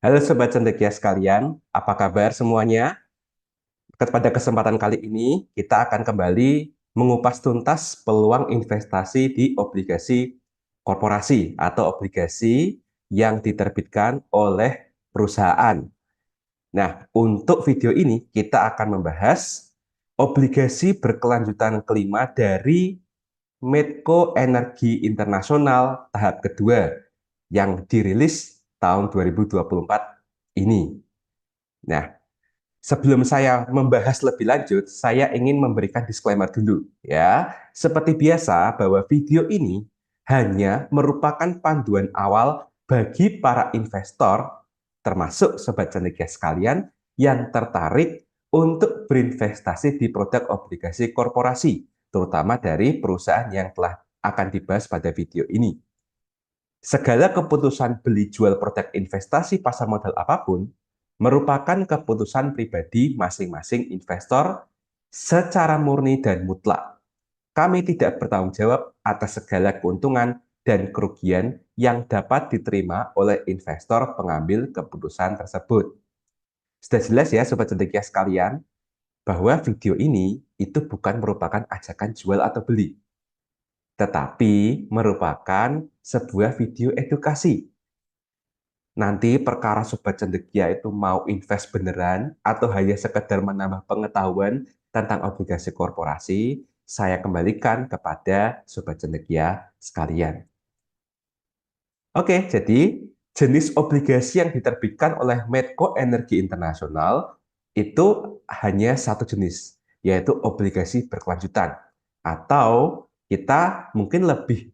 Halo Sobat Cendekia sekalian, apa kabar semuanya? Pada kesempatan kali ini, kita akan kembali mengupas tuntas peluang investasi di obligasi korporasi atau obligasi yang diterbitkan oleh perusahaan. Nah, untuk video ini kita akan membahas obligasi berkelanjutan kelima dari Medco Energi Internasional tahap kedua yang dirilis tahun 2024 ini. Nah, sebelum saya membahas lebih lanjut, saya ingin memberikan disclaimer dulu ya. Seperti biasa bahwa video ini hanya merupakan panduan awal bagi para investor termasuk sobat cendekia sekalian yang tertarik untuk berinvestasi di produk obligasi korporasi, terutama dari perusahaan yang telah akan dibahas pada video ini. Segala keputusan beli jual produk investasi pasar modal apapun merupakan keputusan pribadi masing-masing investor secara murni dan mutlak. Kami tidak bertanggung jawab atas segala keuntungan dan kerugian yang dapat diterima oleh investor pengambil keputusan tersebut. Sudah jelas ya Sobat Cendekia sekalian, bahwa video ini itu bukan merupakan ajakan jual atau beli, tetapi merupakan sebuah video edukasi. Nanti perkara Sobat Cendekia itu mau invest beneran atau hanya sekedar menambah pengetahuan tentang obligasi korporasi, saya kembalikan kepada Sobat Cendekia sekalian. Oke, jadi jenis obligasi yang diterbitkan oleh Medco Energi Internasional itu hanya satu jenis, yaitu obligasi berkelanjutan. Atau kita mungkin lebih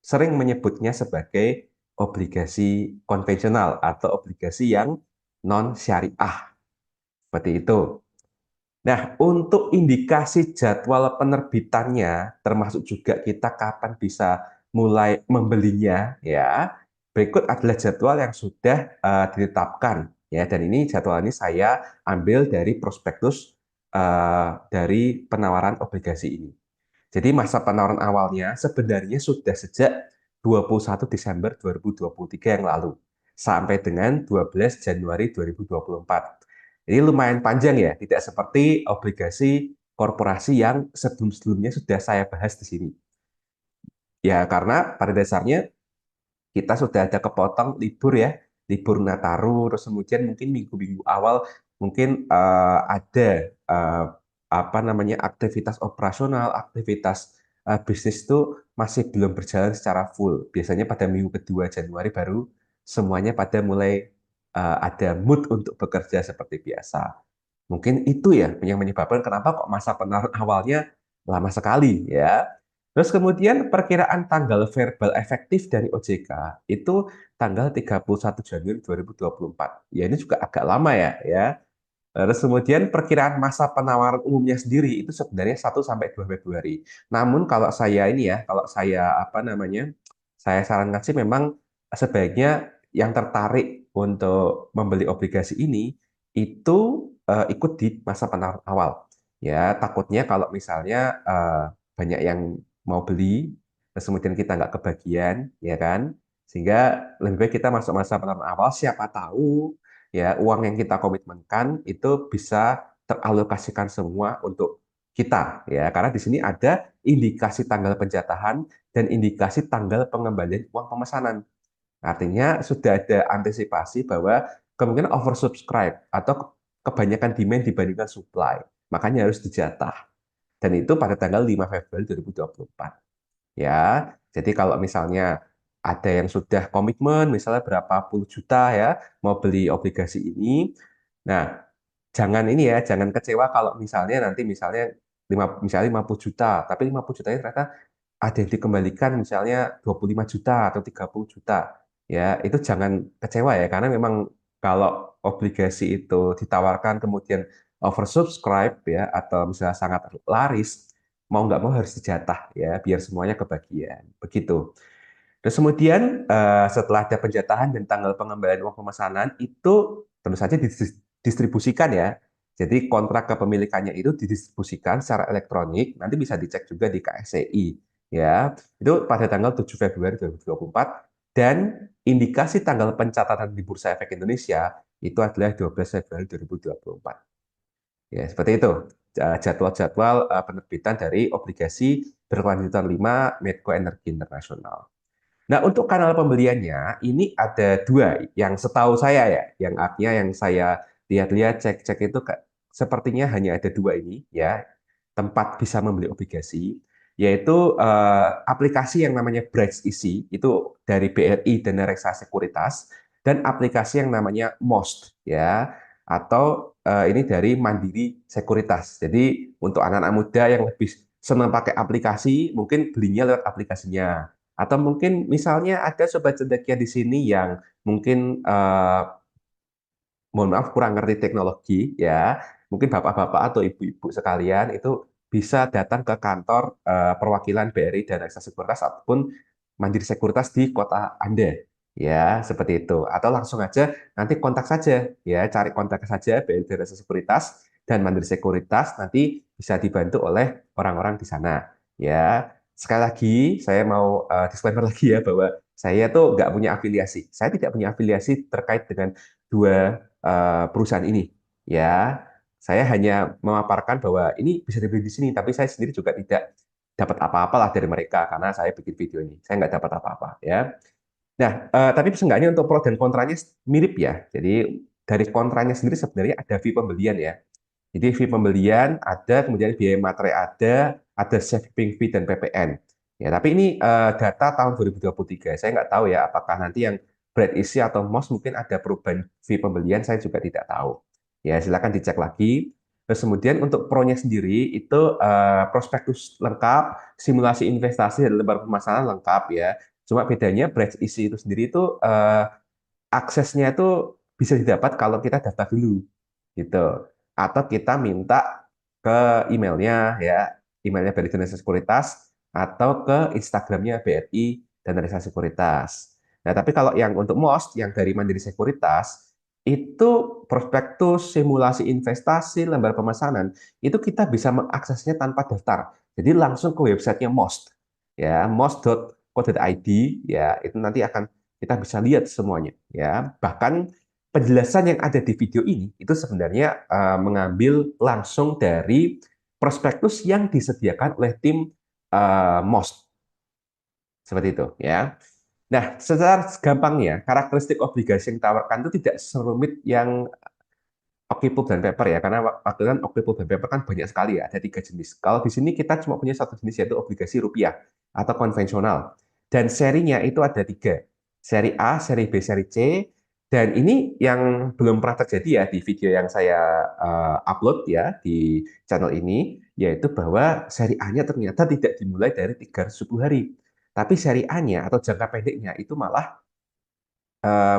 sering menyebutnya sebagai obligasi konvensional atau obligasi yang non-syariah. Seperti itu. Nah, untuk indikasi jadwal penerbitannya, termasuk juga kita kapan bisa mulai membelinya, ya. Berikut adalah jadwal yang sudah ditetapkan, ya. Dan ini jadwal ini saya ambil dari prospektus dari penawaran obligasi ini. Jadi masa penawaran awalnya sebenarnya sudah sejak 21 Desember 2023 yang lalu sampai dengan 12 Januari 2024. Ini lumayan panjang ya, tidak seperti obligasi korporasi yang sebelum-sebelumnya sudah saya bahas di sini. Ya, karena pada dasarnya kita sudah ada kepotong libur ya, libur Nataru, terus kemudian mungkin minggu-minggu awal mungkin ada apa namanya aktivitas operasional, aktivitas bisnis itu masih belum berjalan secara full. Biasanya pada minggu kedua Januari baru semuanya pada mulai ada mood untuk bekerja seperti biasa. Mungkin itu ya yang menyebabkan kenapa kok masa penaruhan awalnya lama sekali ya. Terus kemudian perkiraan tanggal verbal efektif dari OJK itu tanggal 31 Januari 2024. Ya ini juga agak lama ya. Terus kemudian perkiraan masa penawaran umumnya sendiri itu sebenarnya 1 sampai 2 Februari. Namun kalau saya ini ya, kalau saya apa namanya, saya sarankan sih memang sebaiknya yang tertarik untuk membeli obligasi ini itu ikut di masa penawaran awal. Ya, takutnya kalau misalnya banyak yang mau beli, terus kemudian kita nggak kebagian, ya kan? Sehingga lebih baik kita masuk masa penawaran awal, siapa tahu ya uang yang kita komitmenkan itu bisa teralokasikan semua untuk kita ya karena di sini ada indikasi tanggal penjatahan dan indikasi tanggal pengembalian uang pemesanan. Artinya sudah ada antisipasi bahwa kemungkinan oversubscribe atau kebanyakan demand dibandingkan supply, makanya harus dijatah. Dan itu pada tanggal 5 Februari 2024. Ya, jadi kalau misalnya ada yang sudah komitmen, misalnya berapa puluh juta ya, mau beli obligasi ini. Nah, jangan ini ya, jangan kecewa kalau misalnya nanti misalnya 50 juta, tapi 50 jutanya ternyata ada yang dikembalikan misalnya 25 juta atau 30 juta. Ya, itu jangan kecewa ya, karena memang kalau obligasi itu ditawarkan kemudian oversubscribe ya, atau misalnya sangat laris, mau nggak mau harus dijatah ya, biar semuanya kebagian. Begitu. Terus kemudian setelah ada penjatahan dan tanggal pengembalian uang pemesanan itu tentu saja didistribusikan ya. Jadi kontrak kepemilikannya itu didistribusikan secara elektronik, nanti bisa dicek juga di KSCI ya. Itu pada tanggal 7 Februari 2024 dan indikasi tanggal pencatatan di Bursa Efek Indonesia itu adalah 12 Februari 2024. Ya, seperti itu jadwal-jadwal penerbitan dari obligasi berkelanjutan 5 Medco Energi Internasional. Nah, untuk kanal pembeliannya, ini ada dua yang setahu saya ya, yang artinya yang saya lihat-lihat, cek-cek itu sepertinya hanya ada dua ini ya, tempat bisa membeli obligasi, yaitu aplikasi yang namanya Bright Easy, itu dari BRI Dana Reksa Sekuritas, dan aplikasi yang namanya Most, ya, atau ini dari Mandiri Sekuritas. Jadi, untuk anak-anak muda yang lebih senang pakai aplikasi, mungkin belinya lewat aplikasinya. Atau mungkin misalnya ada sobat cendekia di sini yang mungkin mohon maaf kurang ngerti teknologi ya, mungkin bapak-bapak atau ibu-ibu sekalian itu bisa datang ke kantor perwakilan BRI dan Reksa Sekuritas ataupun Mandiri Sekuritas di kota Anda. Ya, seperti itu. Atau langsung aja nanti kontak saja ya, cari kontak saja BRI dan Reksa Sekuritas dan Mandiri Sekuritas nanti bisa dibantu oleh orang-orang di sana. Ya, sekali lagi saya mau disclaimer lagi ya bahwa saya tuh nggak punya afiliasi. Saya tidak punya afiliasi terkait dengan dua perusahaan ini. Ya, saya hanya memaparkan bahwa ini bisa dibeli di sini, tapi saya sendiri juga tidak dapat apa-apalah dari mereka karena saya bikin video ini. Saya nggak dapat apa-apa ya. Nah, tapi seenggaknya untuk pro dan kontranya mirip ya. Jadi dari kontranya sendiri sebenarnya ada fee pembelian ya. Jadi fee pembelian ada, kemudian biaya materai ada saving fee dan PPN. Ya, tapi ini data tahun 2023. Saya nggak tahu ya apakah nanti yang Brad isi atau MOS mungkin ada perubahan fee pembelian, saya juga tidak tahu. Ya, silakan dicek lagi. Terus kemudian untuk pro-nya sendiri itu prospektus lengkap, simulasi investasi dan lembar pemasaran lengkap ya. Cuma bedanya Brad isi itu sendiri itu aksesnya itu bisa didapat kalau kita daftar dulu gitu, atau kita minta ke emailnya ya, emailnya BRI Dana Sekuritas atau ke Instagramnya BRI Dana Sekuritas. Nah, tapi kalau yang untuk MOST yang dari Mandiri Sekuritas itu prospektus, simulasi investasi, lembar pemesanan itu kita bisa mengaksesnya tanpa daftar. Jadi langsung ke websitenya MOST ya, most.co.id ya, itu nanti akan kita bisa lihat semuanya ya. Bahkan penjelasan yang ada di video ini itu sebenarnya mengambil langsung dari prospektus yang disediakan oleh tim MOST seperti itu ya. Nah, secara gampangnya karakteristik obligasi yang ditawarkan itu tidak serumit yang Octopus dan paper ya, karena waktu itu kan Octopus dan paper kan banyak sekali ya, ada 3 jenis. Kalau di sini kita cuma punya satu jenis yaitu obligasi rupiah atau konvensional. Dan serinya itu ada 3. Seri A, seri B, seri C. Dan ini yang belum pernah terjadi ya di video yang saya upload ya di channel ini, yaitu bahwa seri A-nya ternyata tidak dimulai dari 310 hari. Tapi seri A-nya atau jangka pendeknya itu malah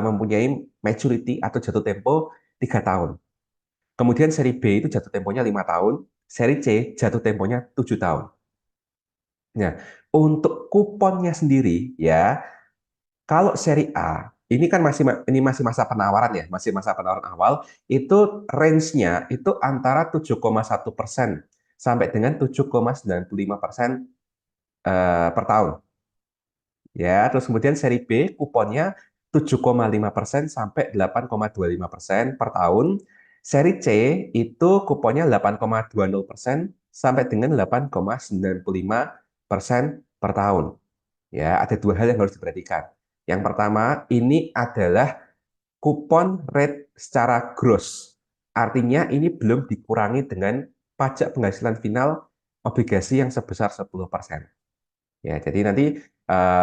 mempunyai maturity atau jatuh tempo 3 tahun. Kemudian seri B itu jatuh temponya 5 tahun, seri C jatuh temponya 7 tahun. Nah, untuk kuponnya sendiri ya, kalau seri A ini kan masih masa penawaran ya, masih masa penawaran awal, itu range-nya itu antara 7,1% sampai dengan 7,95% per tahun. Ya, terus kemudian seri B kuponnya 7,5% sampai 8,25% per tahun. Seri C itu kuponnya 8,20% sampai dengan 8,95% per tahun. Ya, ada dua hal yang harus diperhatikan. Yang pertama, ini adalah kupon rate secara gross. Artinya ini belum dikurangi dengan pajak penghasilan final obligasi yang sebesar 10%. Ya, jadi nanti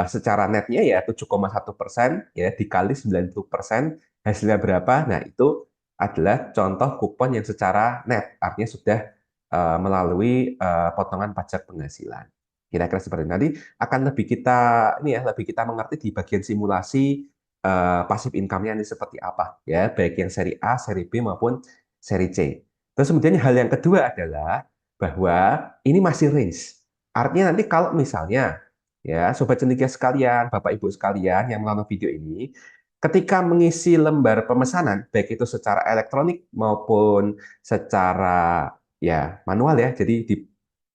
secara netnya ya 7,1% ya dikali 90% hasilnya berapa? Nah, itu adalah contoh kupon yang secara net, artinya sudah melalui potongan pajak penghasilan. Kira-kira seperti itu. Nanti akan lebih kita ini ya lebih kita mengerti di bagian simulasi pasif income-nya ini seperti apa ya, baik yang seri A, seri B maupun seri C. Terus kemudian hal yang kedua adalah bahwa ini masih range. Artinya nanti kalau misalnya ya sobat cendekia sekalian, Bapak Ibu sekalian yang menonton video ini, ketika mengisi lembar pemesanan baik itu secara elektronik maupun secara ya manual ya, jadi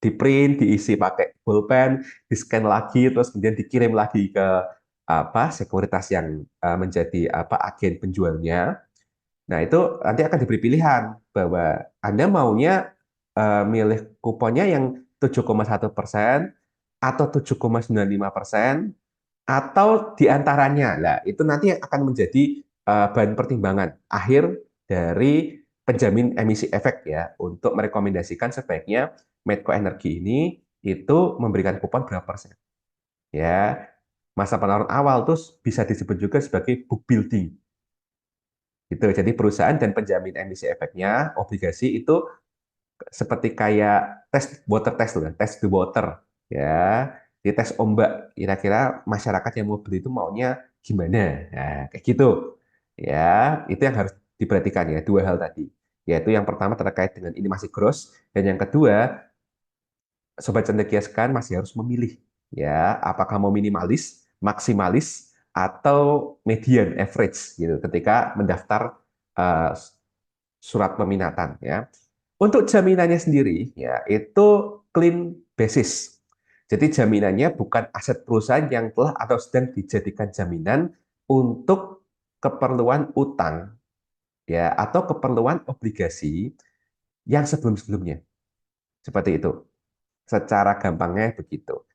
di print, diisi pakai pulpen, di scan lagi, terus kemudian dikirim lagi ke sekuritas yang menjadi agen penjualnya. Nah, itu nanti akan diberi pilihan bahwa Anda maunya milih kuponnya yang 7,1% atau 7,95% atau di antaranya. Nah, itu nanti yang akan menjadi bahan pertimbangan akhir dari penjamin emisi efek ya untuk merekomendasikan sebaiknya Medco Energi ini itu memberikan kupon berapa persen. Ya, masa penawaran awal terus bisa disebut juga sebagai book building. Gitu. Jadi perusahaan dan penjamin emisi efeknya obligasi itu seperti kayak tes water test loh, tes the water ya, di tes ombak kira-kira masyarakat yang mau beli itu maunya gimana, nah, kayak gitu ya. Itu yang harus diperhatikan ya, dua hal tadi, yaitu yang pertama terkait dengan ini masih gross, dan yang kedua sobat cendekia sekarang masih harus memilih ya, apakah mau minimalis, maksimalis, atau median average gitu ketika mendaftar uh, surat peminatan ya. Untuk jaminannya sendiri ya itu clean basis. Jadi jaminannya bukan aset perusahaan yang telah atau sedang dijadikan jaminan untuk keperluan utang ya atau keperluan obligasi yang sebelum-sebelumnya. Seperti itu. Secara gampangnya begitu.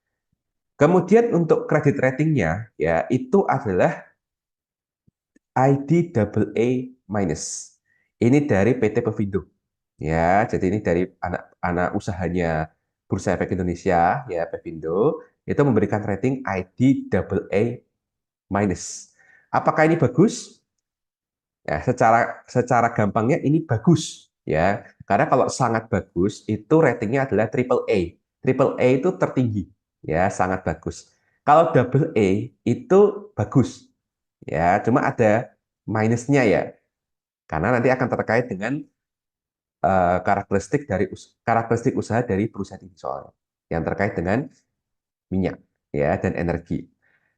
Kemudian untuk kredit ratingnya ya itu adalah ID double A minus. Ini dari PT Pevindo. Ya, jadi ini dari anak usahanya Bursa Efek Indonesia, ya Pevindo, itu memberikan rating ID double A minus. Apakah ini bagus? Ya, secara gampangnya ini bagus, ya. Karena kalau sangat bagus itu ratingnya adalah triple A. Triple A itu tertinggi, ya, sangat bagus. Kalau double A itu bagus, ya. Cuma ada minusnya ya, karena nanti akan terkait dengan karakteristik usaha dari perusahaan ini soalnya yang terkait dengan minyak ya dan energi.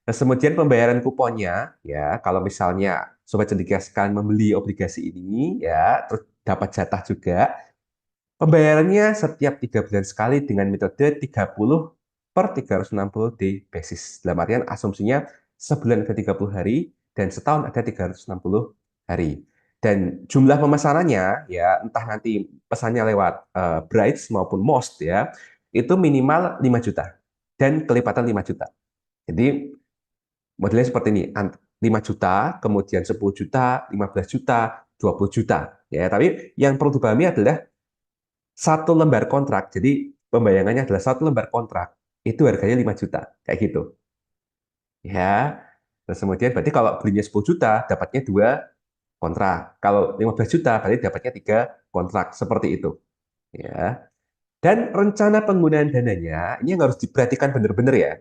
Nah, kemudian pembayaran kuponnya ya kalau misalnya sobat cendekia sekalian membeli obligasi ini ya terus dapat jatah juga. Pembayarannya setiap 3 bulan sekali dengan metode 30 per 360 day basis. Dalam artian asumsinya sebulan ada 30 hari dan setahun ada 360 hari. Dan jumlah pemesanannya ya entah nanti pesannya lewat Brights maupun Most ya, itu minimal 5 juta dan kelipatan 5 juta. Jadi modelnya seperti ini, 5 juta, kemudian 10 juta, 15 juta, 20 juta. Ya, tapi yang perlu dipahami adalah satu lembar kontrak. Jadi pembayangannya adalah satu lembar kontrak. Itu harganya 5 juta. Kayak gitu. Ya. Terus kemudian berarti kalau belinya 10 juta, dapatnya dua kontrak. Kalau 15 juta, berarti dapatnya tiga kontrak. Seperti itu. Ya. Dan rencana penggunaan dananya, ini yang harus diperhatikan benar-benar ya.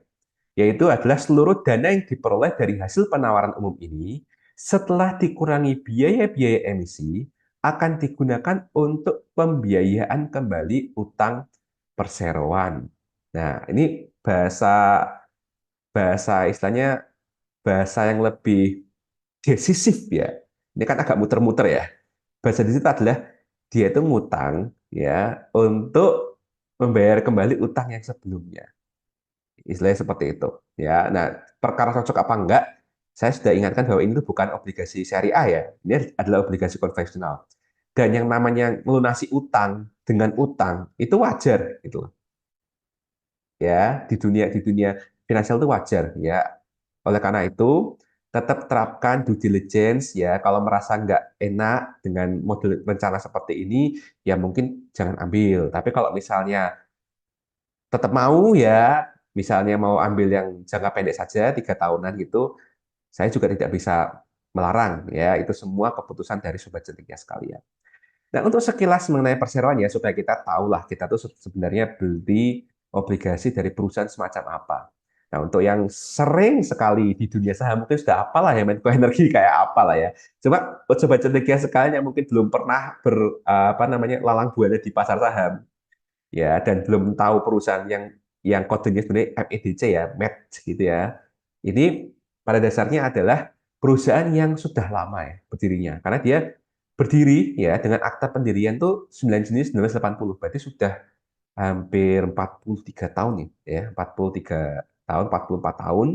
Yaitu adalah seluruh dana yang diperoleh dari hasil penawaran umum ini, setelah dikurangi biaya-biaya emisi, akan digunakan untuk pembiayaan kembali utang perseroan. Nah, ini bahasa bahasa istilahnya bahasa yang lebih decisif ya. Ini kan agak muter-muter ya. Bahasa decisif adalah dia itu ngutang ya untuk membayar kembali utang yang sebelumnya. Istilahnya seperti itu. Ya, nah perkara cocok apa enggak, saya sudah ingatkan bahwa ini tuh bukan obligasi syariah ya. Ini adalah obligasi konvensional. Dan yang namanya melunasi utang dengan utang itu wajar gitu loh. Ya, di dunia finansial itu wajar ya. Oleh karena itu, tetap terapkan due diligence ya. Kalau merasa nggak enak dengan model rencana seperti ini, ya mungkin jangan ambil. Tapi kalau misalnya tetap mau ya, misalnya mau ambil yang jangka pendek saja, 3 tahunan gitu, saya juga tidak bisa melarang ya. Itu semua keputusan dari sobat cendekia sekalian. Nah, untuk sekilas mengenai perseroan ya, supaya kita tahu lah kita tuh sebenarnya beli obligasi dari perusahaan semacam apa. Nah, untuk yang sering sekali di dunia saham mungkin sudah apalah ya Menko Energi kayak apa lah ya. Coba cendekia sekalian yang mungkin belum pernah apa namanya lalang buana di pasar saham ya dan belum tahu perusahaan yang kodenya sebenarnya MEDC ya, MEDC gitu ya. Ini pada dasarnya adalah perusahaan yang sudah lama ya berdirinya. Karena dia berdiri ya dengan akta pendirian tuh 9 Juni 1980. Berarti sudah hampir 43 tahun nih ya, 43 tahun, 44 tahun.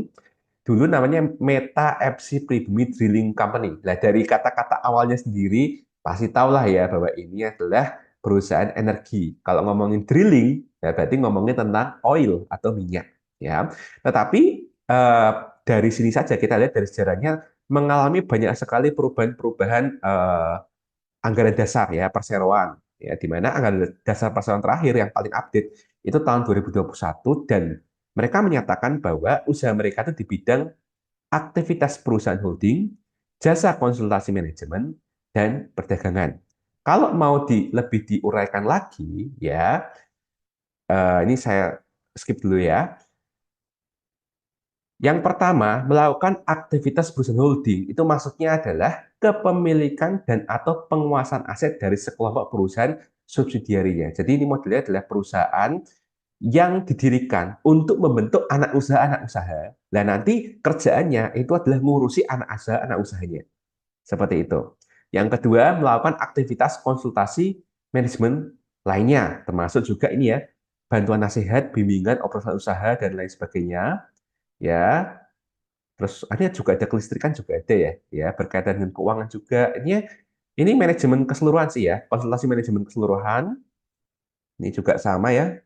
dulu namanya Meta FC Pribumi Drilling Company. Nah, dari kata-kata awalnya sendiri, pasti tahulah ya bahwa ini adalah perusahaan energi. Kalau ngomongin drilling, ya berarti ngomongin tentang oil atau minyak. Ya, tetapi eh, dari sini saja kita lihat dari sejarahnya mengalami banyak sekali perubahan-perubahan anggaran dasar ya perseroan ya di mana anggaran dasar perseroan terakhir yang paling update itu tahun 2021 dan mereka menyatakan bahwa usaha mereka itu di bidang aktivitas perusahaan holding, jasa konsultasi manajemen, dan perdagangan. Kalau mau lebih diuraikan lagi, ya ini saya skip dulu ya. Yang pertama, melakukan aktivitas perusahaan holding itu maksudnya adalah kepemilikan dan atau penguasaan aset dari sekelompok perusahaan subsidiarinya. Jadi ini modelnya adalah perusahaan yang didirikan untuk membentuk anak usaha. Nah, nanti kerjaannya itu adalah ngurusi anak usahanya. Seperti itu. Yang kedua, melakukan aktivitas konsultasi manajemen lainnya, termasuk juga ini ya, bantuan nasihat, bimbingan operasional usaha dan lain sebagainya. Ya, terus ada juga ada kelistrikan juga ada ya, ya berkaitan dengan keuangan juga. Ini manajemen keseluruhan sih ya, konsultasi manajemen keseluruhan. Ini juga sama ya.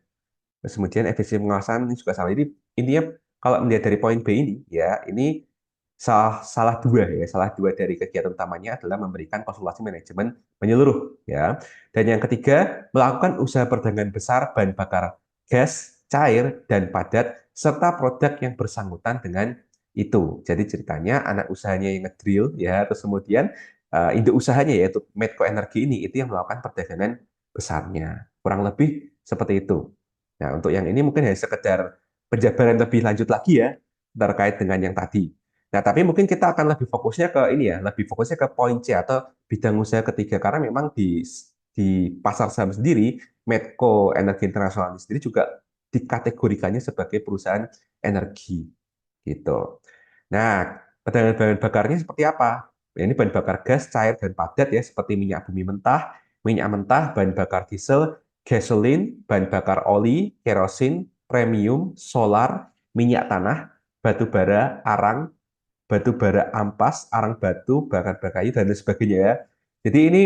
Terus kemudian efisiensi pengawasan ini juga sama. Jadi intinya kalau melihat dari poin B ini ya, ini salah dua dari kegiatan utamanya adalah memberikan konsultasi manajemen menyeluruh ya. Dan yang ketiga, melakukan usaha perdagangan besar bahan bakar gas, cair dan padat serta produk yang bersangkutan dengan itu. Jadi ceritanya anak usahanya yang ngedrill ya, terus kemudian induk usahanya yaitu Medco Energi ini itu yang melakukan perdagangan besarnya. Kurang lebih seperti itu. Nah, untuk yang ini mungkin hanya sekedar penjabaran lebih lanjut lagi ya terkait dengan yang tadi. Nah, tapi mungkin kita akan lebih fokusnya ke ini ya, lebih fokusnya ke poin C atau bidang usaha ketiga karena memang di pasar saham sendiri, Medco Energi Internasional ini sendiri juga dikategorikannya sebagai perusahaan energi gitu. Nah, perdagangan bahan bakarnya seperti apa? Ini bahan bakar gas, cair dan padat ya, seperti minyak bumi mentah, minyak mentah, bahan bakar diesel, gasolin, bahan bakar oli, kerosin, premium, solar, minyak tanah, batu bara, arang, batu bara ampas, arang batu, bakar kayu dan lain sebagainya ya. Jadi ini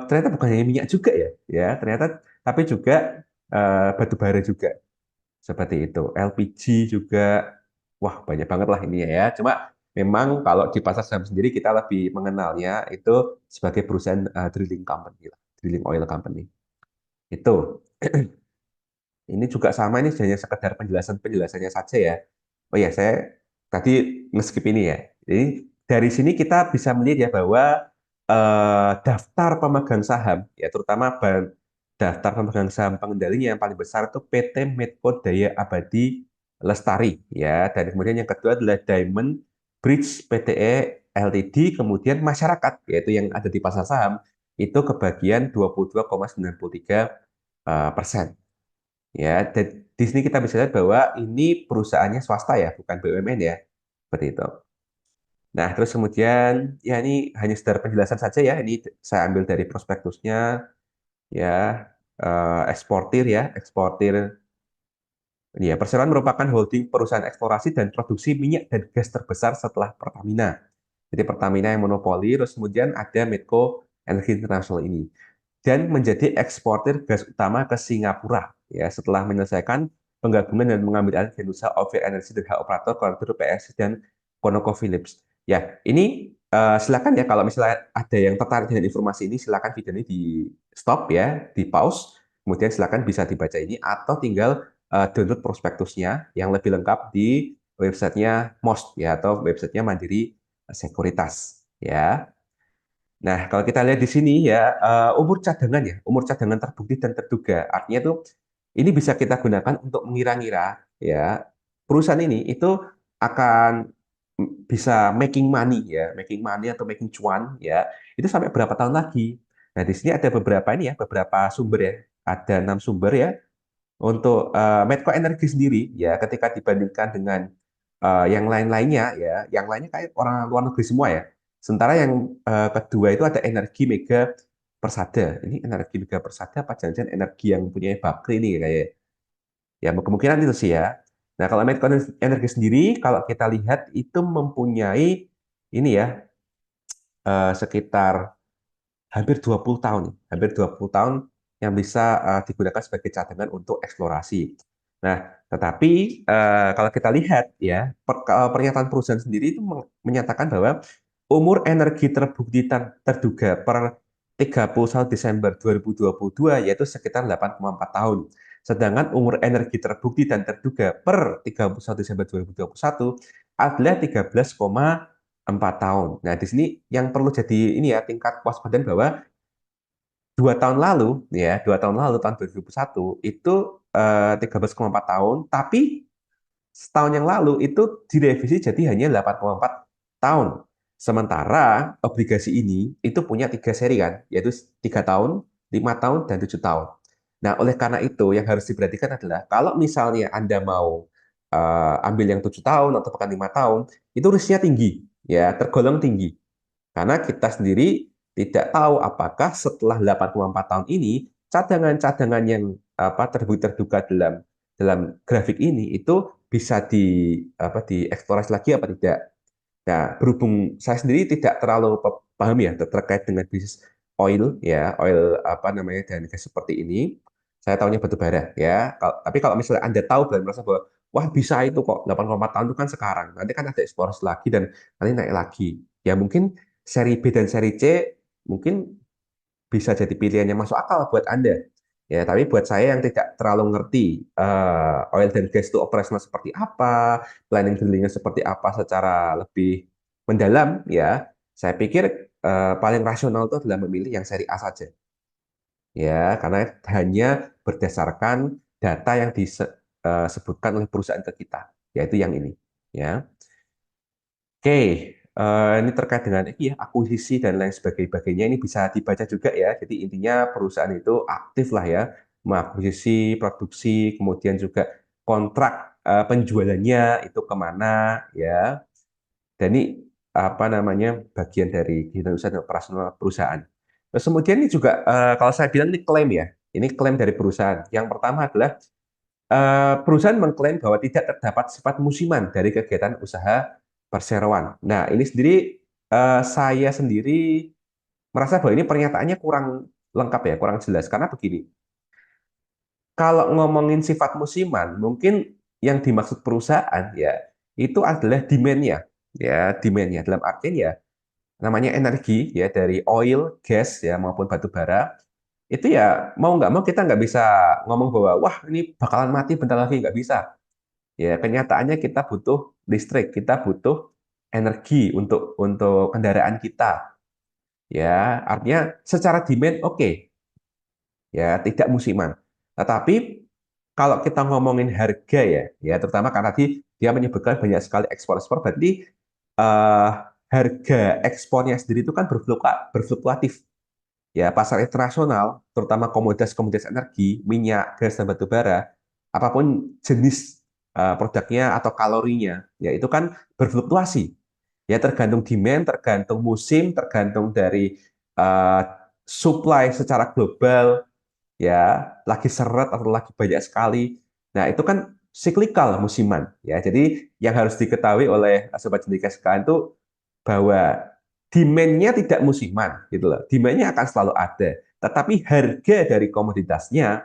ternyata bukan hanya minyak juga ya, ternyata tapi juga batu bara juga seperti itu. LPG juga, wah banyak banget lah ini ya. Cuma memang kalau di pasar saham sendiri kita lebih mengenalnya itu sebagai perusahaan drilling company lah, drilling oil company. Itu. Ini juga sama ini hanya sekedar penjelasannya saja ya. Oh ya, saya tadi nge-skip ini ya. Jadi dari sini kita bisa melihat ya bahwa daftar pemegang saham ya terutama daftar pemegang saham pengendalinya yang paling besar itu PT Medco Daya Abadi Lestari ya. Dan kemudian yang kedua adalah Diamond Bridge Pte Ltd, kemudian masyarakat yaitu yang ada di pasar saham itu kebagian 22,93%. Ya, dan di sini kita bisa lihat bahwa ini perusahaannya swasta ya, bukan BUMN ya, seperti itu. Nah, terus kemudian ya ini hanya sekedar penjelasan saja ya. Ini saya ambil dari prospektusnya ya, eksportir ya, eksportir. Ya, Perseroan merupakan holding perusahaan eksplorasi dan produksi minyak dan gas terbesar setelah Pertamina. Jadi Pertamina yang monopoli, terus kemudian ada Medco Energi Internasional ini dan menjadi eksportir gas utama ke Singapura ya setelah menyelesaikan penggabungan dan mengambil alih dari usaha Ophir Energy dan hak operator Kontur PLC dan ConocoPhillips. Ya, ini silakan ya kalau misalnya ada yang tertarik dengan informasi ini silakan video ini di stop ya, di pause. Kemudian silakan bisa dibaca ini atau tinggal download prospektusnya yang lebih lengkap di websitenya MOST ya atau websitenya Mandiri Sekuritas ya. Nah, kalau kita lihat di sini ya, umur cadangan ya, umur cadangan terbukti dan terduga. Artinya tuh ini bisa kita gunakan untuk mengira-ngira ya, perusahaan ini itu akan bisa making money ya, making money atau making cuan ya, itu sampai berapa tahun lagi. Nah, di sini ada beberapa ini ya, beberapa sumber ya, ada 6 sumber ya, untuk Medco Energi sendiri ya ketika dibandingkan dengan yang lain-lainnya ya, yang lainnya kayak orang luar negeri semua ya. Sementara yang kedua itu ada Energi Mega Persada. Ini Energi Mega Persada apa jangan-jangan energi yang punya Bakri ini kayak ya kemungkinan itu sih ya. Nah, kalau Medco Energi sendiri, kalau kita lihat itu mempunyai ini ya, sekitar hampir 20 tahun, hampir 20 tahun yang bisa digunakan sebagai cadangan untuk eksplorasi. Nah, tetapi kalau kita lihat ya, pernyataan perusahaan sendiri itu menyatakan bahwa umur energi terbukti terduga per 31 Desember 2022 yaitu sekitar 8,4 tahun. Sedangkan umur energi terbukti dan terduga per 31 Desember 2021 adalah 13,4 tahun. Nah, di sini yang perlu jadi ini ya tingkat kewaspadaan bahwa 2 tahun lalu, ya 2 tahun lalu tahun 2021 itu 13,4 tahun, tapi setahun yang lalu itu direvisi jadi hanya 8,4 tahun. Sementara obligasi ini itu punya 3 seri kan, yaitu 3 tahun, 5 tahun, dan 7 tahun. Nah, oleh karena itu yang harus diperhatikan adalah kalau misalnya Anda mau ambil yang 7 tahun atau bahkan 5 tahun, itu risknya tinggi, ya tergolong tinggi. Karena kita sendiri tidak tahu apakah setelah 84 tahun ini cadangan-cadangan yang terbukti terduga dalam dalam grafik ini itu bisa dieksplorasi lagi apa tidak. Nah, berhubung saya sendiri tidak terlalu paham ya terkait dengan bisnis oil ya, oil apa namanya dan gas seperti ini. Saya tahunya batu bara ya. Tapi kalau misalnya Anda tahu dan merasa bahwa wah bisa itu kok 8,4 tahun itu kan sekarang. Nanti kan ada eksplorasi lagi dan nanti naik lagi. Ya mungkin seri B dan seri C mungkin bisa jadi pilihan yang masuk akal buat Anda. Ya, tapi buat saya yang tidak terlalu ngerti oil dan gas itu operasional seperti apa, planning drillingnya seperti apa secara lebih mendalam, ya, saya pikir paling rasional itu adalah memilih yang seri A saja. Ya, karena hanya berdasarkan data yang disebutkan oleh perusahaan ke kita, yaitu yang ini. Ya. Oke, ini terkait dengan ya, akuisisi dan lain sebagainya ini bisa dibaca juga ya. Jadi intinya perusahaan itu aktif lah ya, mengakuisisi, produksi, kemudian juga kontrak penjualannya itu kemana ya. Dan ini apa namanya bagian dari kegiatan usaha dan operasional perusahaan. Terus kemudian ini juga kalau saya bilang ini klaim ya, ini klaim dari perusahaan. Yang pertama adalah perusahaan mengklaim bahwa tidak terdapat sifat musiman dari kegiatan usaha perseroan. Nah, ini sendiri saya sendiri merasa bahwa ini pernyataannya kurang lengkap ya, kurang jelas. Karena begini, kalau ngomongin sifat musiman, mungkin yang dimaksud perusahaan ya itu adalah demand-nya, ya demand-nya dalam artian ya namanya energi ya dari oil, gas ya maupun batu bara itu ya mau nggak mau kita nggak bisa ngomong bahwa wah ini bakalan mati bentar lagi nggak bisa. Ya, kenyataannya kita butuh listrik, kita butuh energi untuk kendaraan kita. Ya, artinya secara demand oke, ya tidak musiman. Tetapi kalau kita ngomongin harga ya terutama karena tadi dia menyebutkan banyak sekali ekspor-ekspor, berarti eh, harga ekspornya sendiri itu kan berfluktuatif. Ya, pasar internasional, terutama komoditas-komoditas energi, minyak, gas, dan batu bara, apapun jenis produknya atau kalorinya, ya itu kan berfluktuasi. Ya, tergantung demand, tergantung musim, tergantung dari eh, supply secara global, ya, lagi seret atau lagi banyak sekali. Nah, itu kan siklikal musiman, ya. Jadi yang harus diketahui oleh sobat jendika sekalian itu bahwa demand-nya tidak musiman, gitu loh. Demand-nya akan selalu ada, tetapi harga dari komoditasnya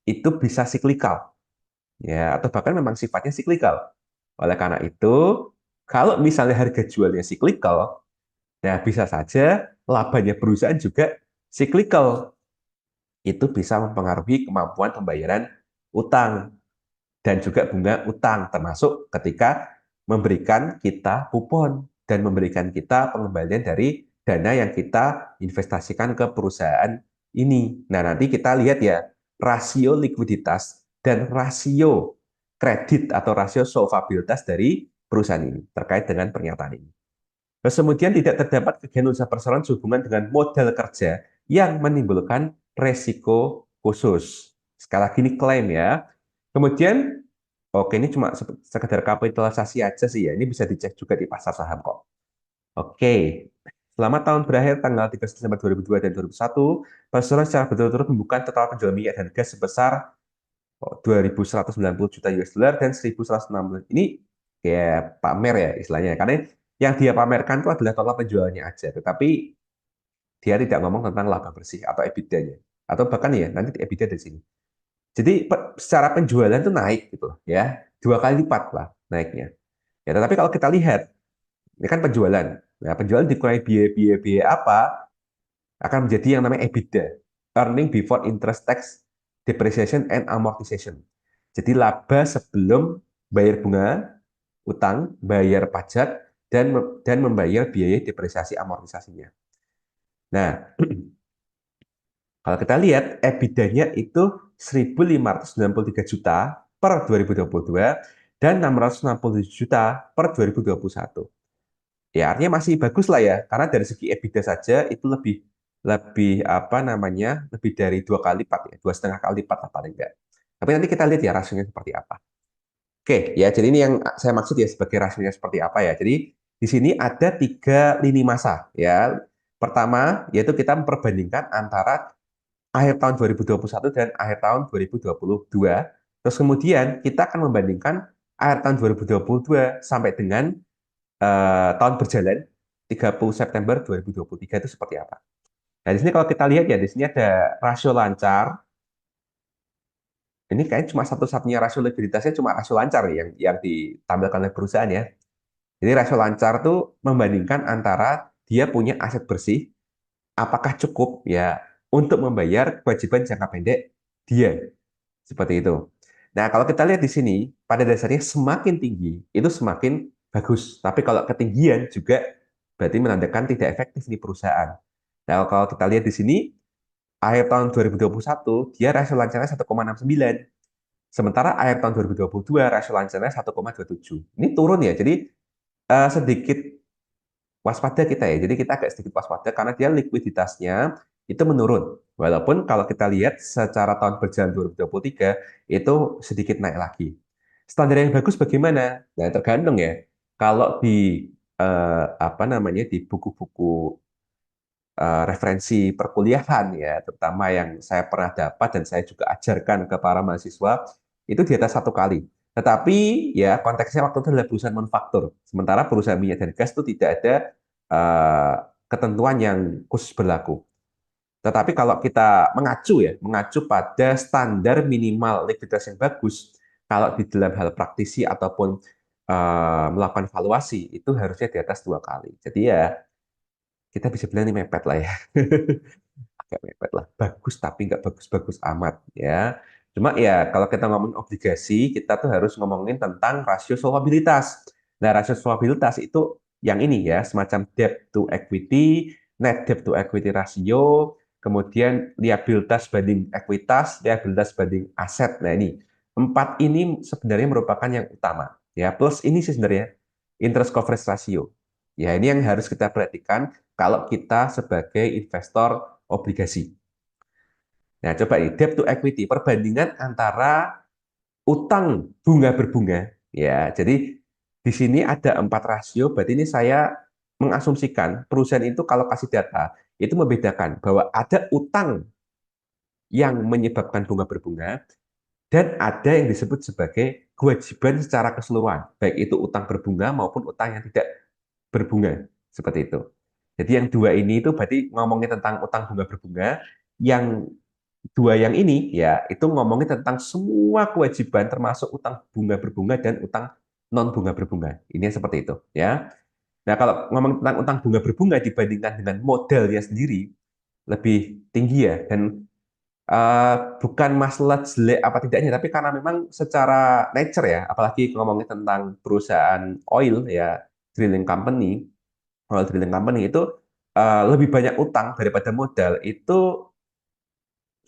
itu bisa siklikal, ya, atau bahkan memang sifatnya siklikal. Oleh karena itu, kalau misalnya harga jualnya siklikal, nah bisa saja labanya perusahaan juga siklikal. Itu bisa mempengaruhi kemampuan pembayaran utang dan juga bunga utang, termasuk ketika memberikan kita kupon dan memberikan kita pengembalian dari dana yang kita investasikan ke perusahaan ini. Nah, nanti kita lihat ya, rasio likuiditas dan rasio kredit atau rasio solvabilitas dari perusahaan ini terkait dengan pernyataan ini. Terus kemudian tidak terdapat kegiatan usaha perseroan sehubungan dengan modal kerja yang menimbulkan resiko khusus. Sekali lagi ini klaim ya. Kemudian, oke ini cuma sekedar kapitalisasi aja sih ya. Ini bisa dicek juga di pasar saham kok. Oke, selama tahun berakhir tanggal 31 Desember 2002 dan 2001, perseroan secara berturut-turut membuka total penjualan minyak dan gas sebesar 2.190 juta US dollar dan 1.160. Ini kayak pamer ya istilahnya. Karena yang dia pamerkan itu adalah total penjualannya aja. Tetapi dia tidak ngomong tentang laba bersih atau EBITDA-nya. Atau bahkan ya nanti di EBITDA di sini. Jadi secara penjualan itu naik gitu loh ya. 2 kali lipat lah naiknya. Ya, tetapi kalau kita lihat, ini kan penjualan. Nah, penjualan dikurangi biaya-biaya apa akan menjadi yang namanya EBITDA, earning before interest tax, depreciation and amortization. Jadi laba sebelum bayar bunga, utang, bayar pajak, dan membayar biaya depresiasi amortisasinya. Nah, kalau kita lihat EBITDA-nya itu 1.593 juta per 2022 dan 667 juta per 2021. Ya, artinya masih bagus lah ya, karena dari segi EBITDA saja itu lebih lebih apa namanya lebih dari 2 kali lipat ya, 2,5 kali lipat lah paling enggak. Tapi nanti kita lihat ya rasionya seperti apa. Oke, ya jadi ini yang saya maksud ya sebagai rasionya seperti apa ya. Jadi di sini ada 3 lini masa ya. Pertama yaitu kita memperbandingkan antara akhir tahun 2021 dan akhir tahun 2022. Terus kemudian kita akan membandingkan akhir tahun 2022 sampai dengan tahun berjalan 30 September 2023 itu seperti apa. Nah, di sini kalau kita lihat ya, di sini ada rasio lancar. Ini kayaknya cuma satu-satunya rasio likuiditasnya cuma rasio lancar yang ditampilkan oleh perusahaan ya. Jadi rasio lancar tuh membandingkan antara dia punya aset bersih, apakah cukup ya untuk membayar kewajiban jangka pendek dia. Seperti itu. Nah, kalau kita lihat di sini, pada dasarnya semakin tinggi, itu semakin bagus. Tapi kalau ketinggian juga berarti menandakan tidak efektif di perusahaan. Nah, kalau kita lihat di sini, akhir tahun 2021, dia rasio lancarnya 1,69. Sementara akhir tahun 2022, rasio lancarnya 1,27. Ini turun ya, jadi sedikit waspada kita ya. Jadi kita agak sedikit waspada karena dia likuiditasnya itu menurun. Walaupun kalau kita lihat secara tahun berjalan 2023 itu sedikit naik lagi. Standar yang bagus bagaimana? Nah, tergantung ya. Kalau di apa namanya di buku-buku referensi perkuliahan ya, terutama yang saya pernah dapat dan saya juga ajarkan ke para mahasiswa, itu di atas 1 kali. Tetapi ya konteksnya waktu itu adalah perusahaan manufaktur. Sementara perusahaan minyak dan gas itu tidak ada eh, ketentuan yang khusus berlaku. Tetapi kalau kita mengacu pada standar minimal likuiditas yang bagus, kalau di dalam hal praktisi ataupun melakukan valuasi, itu harusnya di atas 2 kali. Jadi ya kita bisa bilang ini mepet lah ya. Agak mepet lah. Bagus tapi nggak bagus-bagus amat ya. Cuma ya kalau kita ngomongin obligasi, kita tuh harus ngomongin tentang rasio solvabilitas. Nah, rasio solvabilitas itu yang ini ya, semacam debt to equity, net debt to equity ratio, kemudian liabilitas banding ekuitas, liabilitas banding aset. Nah, ini 4 ini sebenarnya merupakan yang utama ya. Plus ini sih sebenarnya interest coverage ratio. Ya, ini yang harus kita perhatikan kalau kita sebagai investor obligasi. Nah, coba ini debt to equity, perbandingan antara utang bunga berbunga. Ya, jadi di sini ada 4 rasio, berarti ini saya mengasumsikan perusahaan itu kalau kasih data, itu membedakan bahwa ada utang yang menyebabkan bunga berbunga, dan ada yang disebut sebagai kewajiban secara keseluruhan, baik itu utang berbunga maupun utang yang tidak berbunga, seperti itu. Jadi yang 2 ini itu berarti ngomongin tentang utang bunga berbunga, yang 2 yang ini ya itu ngomongin tentang semua kewajiban termasuk utang bunga berbunga dan utang non bunga berbunga. Ini seperti itu ya. Nah, kalau ngomong tentang utang bunga berbunga dibandingkan dengan modalnya sendiri lebih tinggi ya, dan bukan masalah jelek apa tidaknya, tapi karena memang secara nature ya, apalagi ngomongin tentang perusahaan oil ya, drilling company, oil drilling company itu lebih banyak utang daripada modal, itu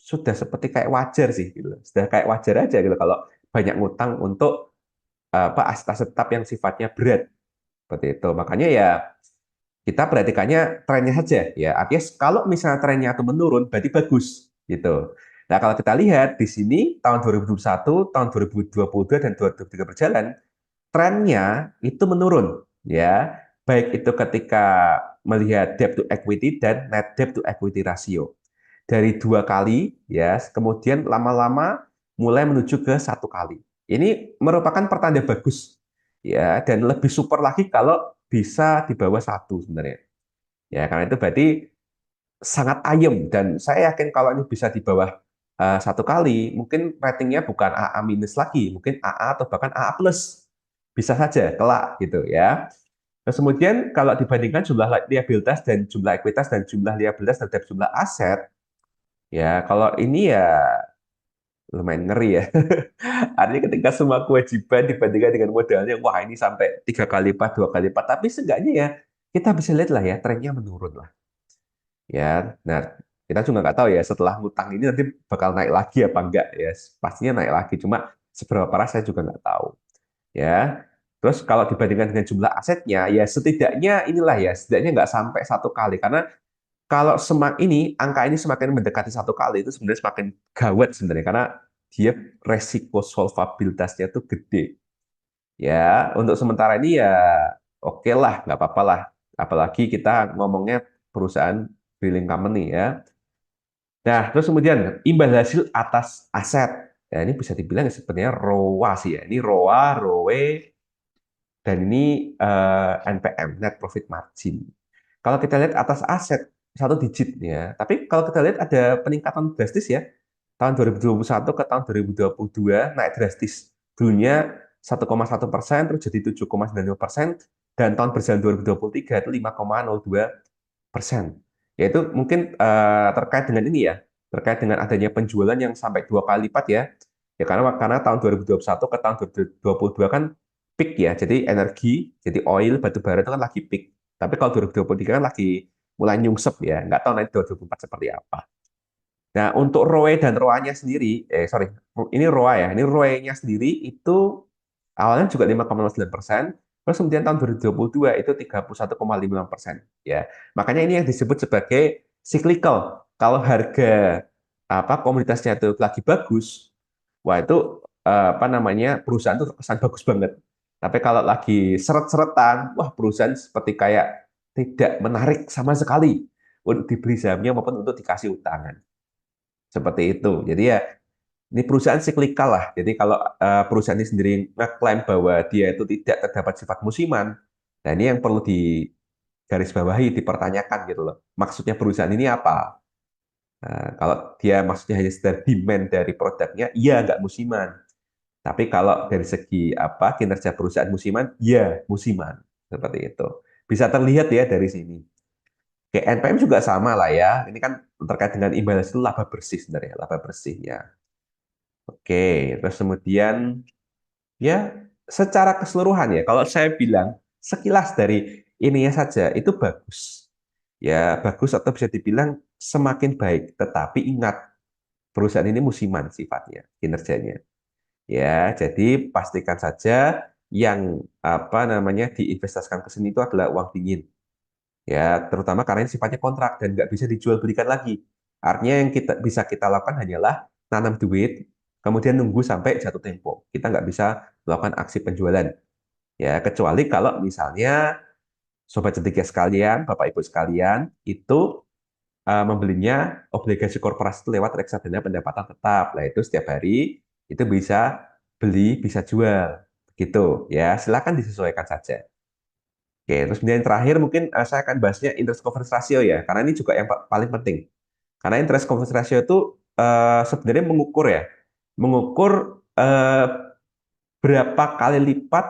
sudah seperti kayak wajar sih gitu. Sudah kayak wajar aja gitu kalau banyak ngutang untuk apa aset-aset tetap yang sifatnya berat seperti itu. Makanya ya kita perhatikannya trennya saja ya. Artinya kalau misalnya trennya itu menurun berarti bagus gitu. Nah, kalau kita lihat di sini tahun 2021, tahun 2022 dan 2023 berjalan, trennya itu menurun ya. Baik itu ketika melihat debt to equity dan net debt to equity ratio. Dari 2 kali ya, kemudian lama-lama mulai menuju ke 1 kali. Ini merupakan pertanda bagus, ya, dan lebih super lagi kalau bisa di bawah 1 sebenarnya. Ya, karena itu berarti sangat ayem, dan saya yakin kalau ini bisa di bawah 1 kali, mungkin ratingnya bukan AA minus lagi, mungkin AA atau bahkan AA plus. Bisa saja kelak gitu ya. Terus kemudian kalau dibandingkan jumlah liabilitas dan jumlah ekuitas dan jumlah liabilitas terhadap jumlah aset, ya kalau ini ya lumayan ngeri ya. Artinya ketika semua kewajiban dibandingkan dengan modalnya, wah ini sampai 3 kali lipat, 2 kali lipat. Tapi seenggaknya ya kita bisa lihat lah ya trennya menurun lah. Ya, nah kita juga nggak tahu ya setelah ngutang ini nanti bakal naik lagi apa enggak ya. Pastinya naik lagi, cuma seberapa parah saya juga nggak tahu. Ya, terus kalau dibandingkan dengan jumlah asetnya, ya setidaknya inilah ya, setidaknya nggak sampai 1 kali. Karena kalau angka ini semakin mendekati 1 kali, itu sebenarnya semakin gawat sebenarnya, karena dia resiko solvabilitasnya itu gede. Ya, untuk sementara ini ya oke lah, nggak apa-apa lah. Apalagi kita ngomongnya perusahaan drilling company ya. Nah, terus kemudian imbal hasil atas aset. Ya, ini bisa dibilang sebenarnya ROA sih ya. Ini ROA, ROE, dan ini NPM, net profit margin. Kalau kita lihat atas aset 1 digit ya, tapi kalau kita lihat ada peningkatan drastis ya. Tahun 2021 ke tahun 2022 naik drastis. Dulunya 1,1%, terus jadi 7,95%, dan tahun berjalan 2023 itu 5,02%. Yaitu mungkin terkait dengan ini ya, terkait dengan adanya penjualan yang sampai 2 kali lipat ya. Ya karena tahun 2021 ke tahun 2022 kan peak ya. Jadi energi, jadi oil, batu bara itu kan lagi peak. Tapi kalau 2023 kan lagi mulai nyungsep ya. Nggak tahu nanti 2024 seperti apa. Nah, untuk ROE dan ROA-nya sendiri, sorry, ini ROA ya. Ini ROE-nya sendiri itu awalnya juga 5,09%, terus kemudian tahun 2022 itu 31,56%. Ya, makanya ini yang disebut sebagai cyclical. Kalau harga komoditasnya itu lagi bagus, wah itu apa namanya perusahaan itu terkesan bagus banget. Tapi kalau lagi seret-seretan, wah perusahaan seperti kayak tidak menarik sama sekali untuk dibeli sahamnya maupun untuk dikasih utangan. Seperti itu. Jadi ya ini perusahaan siklikal lah. Jadi kalau perusahaan ini sendiri ngeklaim bahwa dia itu tidak terdapat sifat musiman, nah ini yang perlu digarisbawahi, dipertanyakan gitu loh. Maksudnya perusahaan ini apa? Kalau dia maksudnya hanya sekedar demand dari produknya, iya nggak musiman. Tapi kalau dari segi kinerja perusahaan musiman, iya musiman. Seperti itu. Bisa terlihat ya dari sini. Kayak NPM juga sama lah ya. Ini kan terkait dengan imbalan itu laba bersih sebenarnya, laba bersih ya. Oke, terus kemudian ya secara keseluruhan ya, kalau saya bilang sekilas dari ininya saja itu bagus. Ya bagus atau bisa dibilang semakin baik. Tetapi ingat, perusahaan ini musiman sifatnya, kinerjanya. Ya, jadi pastikan saja yang diinvestasikan ke sini itu adalah uang dingin. Ya, terutama karena ini sifatnya kontrak dan nggak bisa dijual belikan lagi. Artinya yang kita lakukan hanyalah nanam duit, kemudian nunggu sampai jatuh tempo. Kita nggak bisa melakukan aksi penjualan. Ya, kecuali kalau misalnya sobat cerdik sekalian, Bapak Ibu sekalian, itu membelinya obligasi korporasi itu lewat reksadana pendapatan tetap. Nah, itu setiap hari itu bisa beli, bisa jual. Begitu ya. Silakan disesuaikan saja. Oke, terus kemudian yang terakhir mungkin saya akan bahasnya interest coverage ratio ya, karena ini juga yang paling penting. Karena interest coverage ratio itu sebenarnya mengukur ya, mengukur berapa kali lipat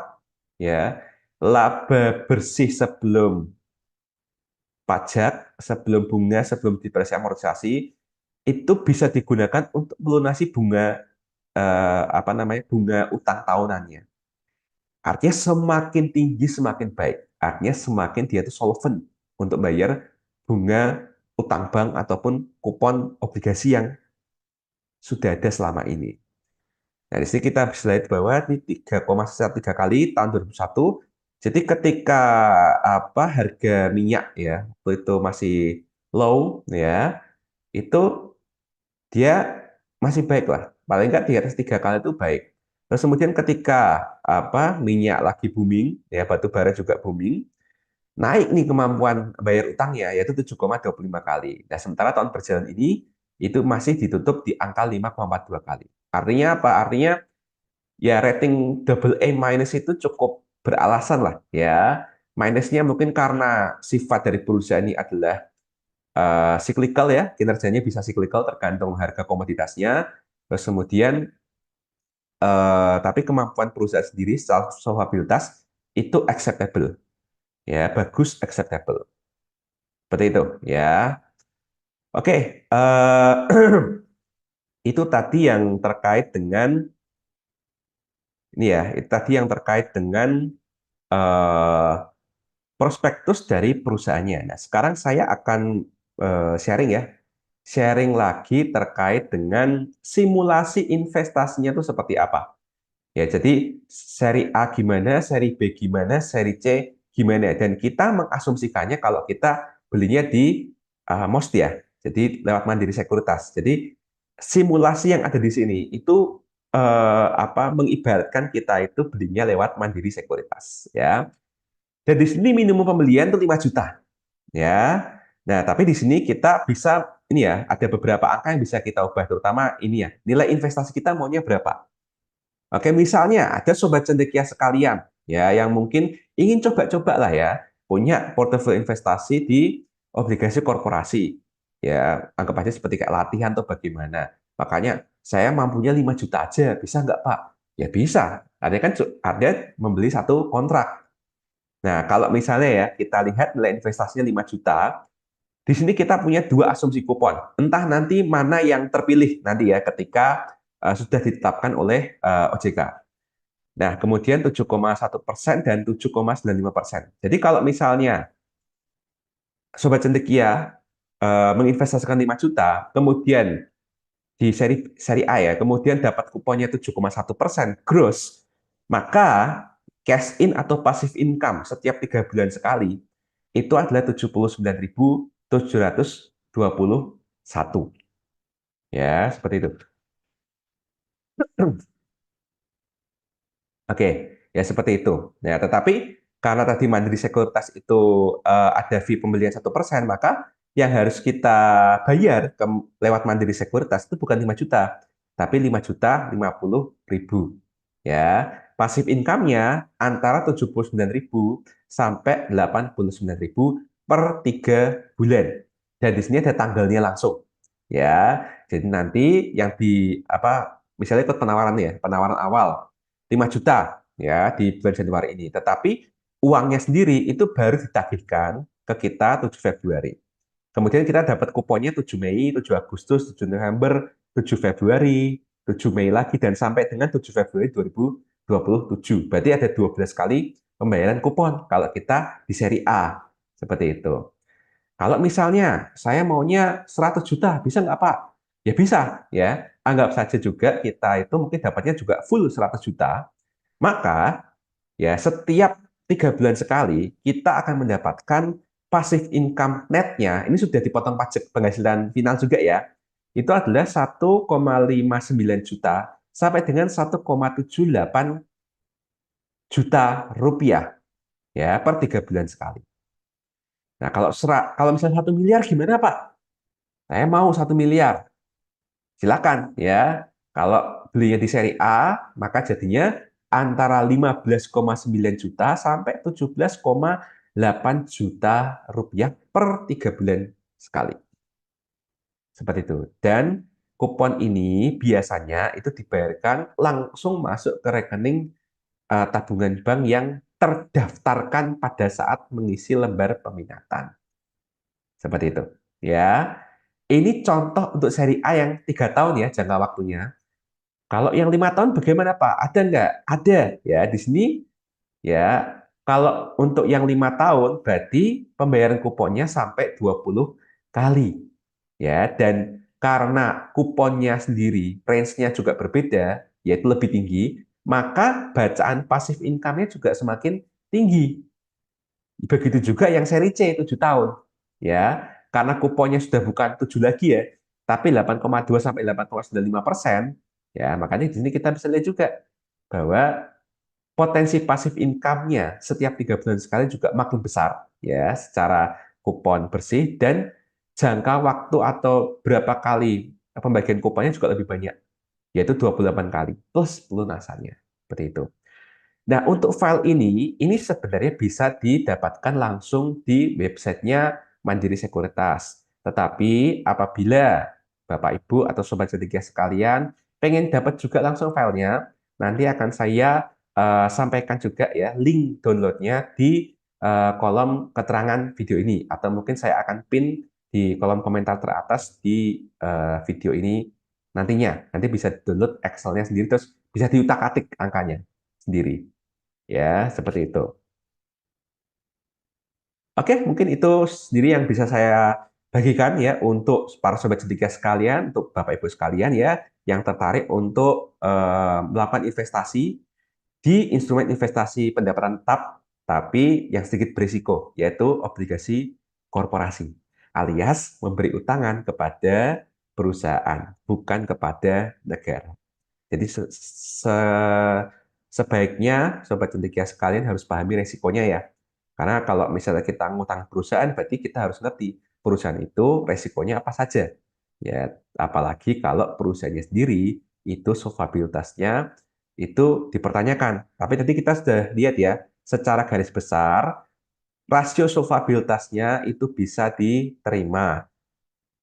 ya laba bersih sebelum pajak, sebelum bunga, sebelum depresiasi amortisasi itu bisa digunakan untuk melunasi bunga bunga utang tahunannya. Artinya semakin tinggi semakin baik. Artinya semakin dia itu solvent untuk bayar bunga utang bank ataupun kupon obligasi yang sudah ada selama ini. Nah, di sini kita bisa lihat bahwa di 3,13 kali tahun 2001. Jadi ketika harga minyak ya waktu itu masih low ya, itu dia masih baik lah. Paling nggak di atas 3 kali itu baik. Terus kemudian ketika minyak lagi booming, ya batu bara juga booming, naik nih kemampuan bayar utangnya yaitu 7,25 kali. Nah, sementara tahun berjalan ini itu masih ditutup di angka 5,42 kali. Artinya apa? Artinya ya rating double A minus itu cukup beralasan lah ya. Minusnya mungkin karena sifat dari perusahaan ini adalah cyclical ya, kinerjanya bisa cyclical tergantung harga komoditasnya. Terus kemudian tapi kemampuan perusahaan sendiri secara solvabilitas itu acceptable ya, bagus acceptable. Seperti itu ya. Oke, itu tadi yang terkait dengan ini ya, itu tadi yang terkait dengan eh, prospektus dari perusahaannya. Nah, sekarang saya akan sharing ya, sharing lagi terkait dengan simulasi investasinya itu seperti apa. Ya, jadi seri A gimana, seri B gimana, seri C gimana. Dan kita mengasumsikannya kalau kita belinya di MOST ya, jadi lewat Mandiri Sekuritas. Jadi simulasi yang ada di sini itu mengibaratkan kita itu belinya lewat Mandiri Sekuritas ya. Dan di sini minimum pembelian itu 5 juta ya. Nah, tapi di sini kita bisa ini ya, ada beberapa angka yang bisa kita ubah terutama ini ya. Nilai investasi kita maunya berapa? Oke, misalnya ada sobat cendekia sekalian ya yang mungkin ingin coba-coba lah ya punya portofolio investasi di obligasi korporasi. Ya, anggap aja seperti kayak latihan atau bagaimana. Makanya saya mampunya 5 juta aja, bisa nggak Pak? Ya bisa. Ada kan ada membeli satu kontrak. Nah, kalau misalnya ya kita lihat nilai investasinya 5 juta, di sini kita punya dua asumsi kupon. Entah nanti mana yang terpilih nanti ya ketika sudah ditetapkan oleh OJK. Nah, kemudian 7,1% dan 7,95%. Jadi kalau misalnya Sobat Cendekia menginvestasikan 5 juta, kemudian di seri seri A ya, kemudian dapat kuponnya 7,1% gross, maka cash in atau passive income setiap 3 bulan sekali itu adalah 79.721. Ya, seperti itu. Oke, ya seperti itu. Ya, tetapi karena tadi Mandiri Sekuritas itu ada fee pembelian 1%, maka yang harus kita bayar lewat Mandiri Sekuritas itu bukan 5 juta, tapi 5.050.000. Ya, pasif income-nya antara 79.000 sampai 89.000 per 3 bulan. Dan di sini ada tanggalnya langsung. Ya, jadi nanti yang di apa misalnya ikut penawaran ya, penawaran awal 5 juta ya di bulan Januari ini. Tetapi uangnya sendiri itu baru ditagihkan ke kita 7 Februari. Kemudian kita dapat kuponnya 7 Mei, 7 Agustus, 7 November, 7 Februari, 7 Mei lagi, dan sampai dengan 7 Februari 2027. Berarti ada 12 kali pembayaran kupon kalau kita di seri A. Seperti itu. Kalau misalnya saya maunya 100 juta, bisa nggak Pak? Ya bisa, ya. Anggap saja juga kita itu mungkin dapatnya juga full 100 juta, maka ya setiap 3 bulan sekali kita akan mendapatkan passive income netnya, ini sudah dipotong pajak penghasilan final juga ya, itu adalah 1,59 juta sampai dengan 1,78 juta rupiah ya per 3 bulan sekali. Nah kalau misalnya 1 miliar gimana Pak? Saya mau 1 miliar. Silakan ya. Kalau belinya di seri A, maka jadinya antara 15,9 juta sampai 17,8 juta rupiah per 3 bulan sekali. Seperti itu. Dan kupon ini biasanya itu dibayarkan langsung masuk ke rekening tabungan bank yang terdaftarkan pada saat mengisi lembar peminatan. Seperti itu. Ya. Ini contoh untuk seri A yang 3 tahun ya jangka waktunya. Kalau yang 5 tahun bagaimana Pak? Ada nggak? Ada ya di sini ya. Kalau untuk yang 5 tahun berarti pembayaran kuponnya sampai 20 kali ya. Dan karena kuponnya sendiri range-nya juga berbeda, yaitu lebih tinggi, maka bacaan pasif income-nya juga semakin tinggi. Begitu juga yang seri C 7 tahun. Ya, karena kuponnya sudah bukan 7 lagi ya, tapi 8,2 sampai 8,95%, ya, makanya di sini kita bisa lihat juga bahwa potensi pasif income-nya setiap 3 bulan sekali juga makin besar ya secara kupon bersih dan jangka waktu atau berapa kali pembagian kuponnya juga lebih banyak. yaitu 28 kali plus pelunasannya. Seperti itu. Nah, untuk file ini sebenarnya bisa didapatkan langsung di websitenya Mandiri Sekuritas. Tetapi apabila Bapak Ibu atau Sobat Cendekia sekalian pengen dapat juga langsung filenya, nanti akan saya sampaikan juga ya link downloadnya di kolom keterangan video ini. Atau mungkin saya akan pin di kolom komentar teratas di video ini nantinya. Nanti bisa download Excel-nya sendiri, terus bisa diutak-atik angkanya sendiri. Ya, seperti itu. Oke, mungkin itu sendiri yang bisa saya bagikan ya untuk para sobat cerdas sekalian, untuk Bapak Ibu sekalian ya, yang tertarik untuk melakukan investasi di instrumen investasi pendapatan tetap, tapi yang sedikit berisiko, yaitu obligasi korporasi, alias memberi utangan kepada perusahaan, bukan kepada negara. Jadi sebaiknya Sobat Cendekia sekalian harus pahami resikonya ya. Karena kalau misalnya kita ngutang perusahaan, berarti kita harus ngerti perusahaan itu resikonya apa saja. Ya, apalagi kalau perusahaannya sendiri itu solvabilitasnya itu dipertanyakan. Tapi tadi kita sudah lihat ya, secara garis besar rasio solvabilitasnya itu bisa diterima,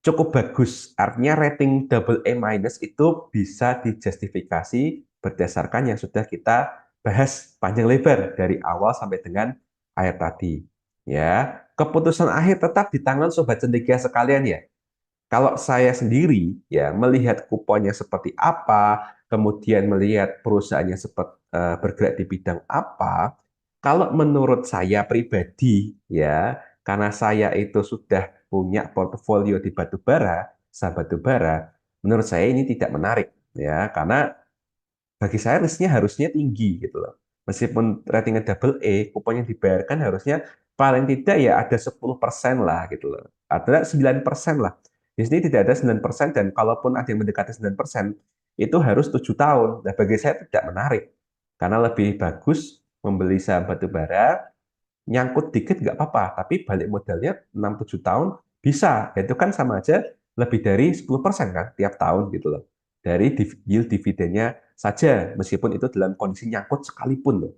cukup bagus. Artinya rating double A minus itu bisa dijustifikasi berdasarkan yang sudah kita bahas panjang lebar dari awal sampai dengan akhir tadi. Ya, keputusan akhir tetap di tangan sobat cendekia sekalian ya. Kalau saya sendiri ya melihat kuponnya seperti apa, kemudian melihat perusahaannya seperti bergerak di bidang apa, kalau menurut saya pribadi ya, karena saya itu sudah punya portofolio di batu bara, saham batu bara, menurut saya ini tidak menarik ya, karena bagi saya risknya harusnya tinggi gitu loh. Meskipun ratingnya double E, kupon yang dibayarkan harusnya paling tidak ya ada 10% lah gitu loh. Ada 9% lah. Di sini tidak ada 9% dan kalaupun ada yang mendekati 9%, itu harus 7 tahun. Nah, bagi saya tidak menarik. Karena lebih bagus membeli saham batu bara, nyangkut dikit nggak apa-apa, tapi balik modalnya 6-7 tahun bisa. Itu kan sama aja lebih dari 10% kan tiap tahun gitu loh. Dari yield dividennya saja, meskipun itu dalam kondisi nyangkut sekalipun loh.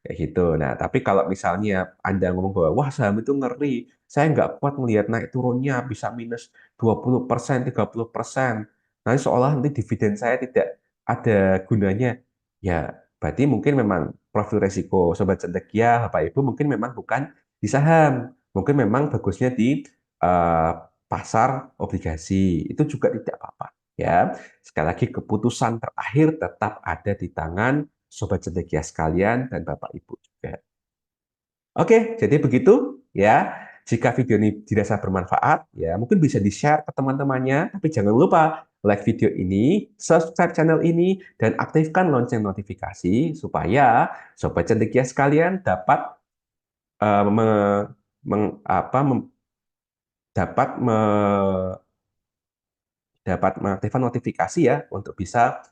Kayak gitu. Nah, tapi kalau misalnya Anda ngomong bahwa, wah saham itu ngeri, saya nggak kuat melihat naik turunnya bisa minus 20%, 30%. Nanti seolah nanti dividen saya tidak ada gunanya. Ya, berarti mungkin memang profil resiko Sobat Cendekia, Bapak Ibu, mungkin memang bukan di saham. Mungkin memang bagusnya di eh, pasar obligasi. Itu juga tidak apa-apa. Ya, sekali lagi keputusan terakhir tetap ada di tangan Sobat Cendekia sekalian dan Bapak Ibu juga. Oke, jadi begitu ya. Jika video ini dirasa bermanfaat, ya mungkin bisa di-share ke teman-temannya, tapi jangan lupa like video ini, subscribe channel ini, dan aktifkan lonceng notifikasi supaya Sobat Cendekia sekalian dapat eh, me, meng- apa, mem- dapat dapat mengaktifkan notifikasi ya untuk bisa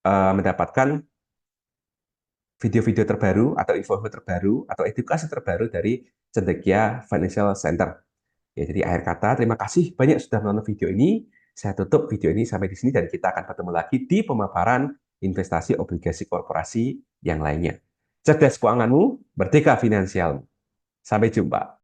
mendapatkan video-video terbaru atau info-info terbaru atau edukasi terbaru dari Cendekia Financial Center. Ya, jadi akhir kata, terima kasih banyak sudah menonton video ini. Saya tutup video ini sampai di sini dan kita akan bertemu lagi di pemaparan investasi obligasi korporasi yang lainnya. Cerdas keuanganmu, merdeka finansialmu. Sampai jumpa.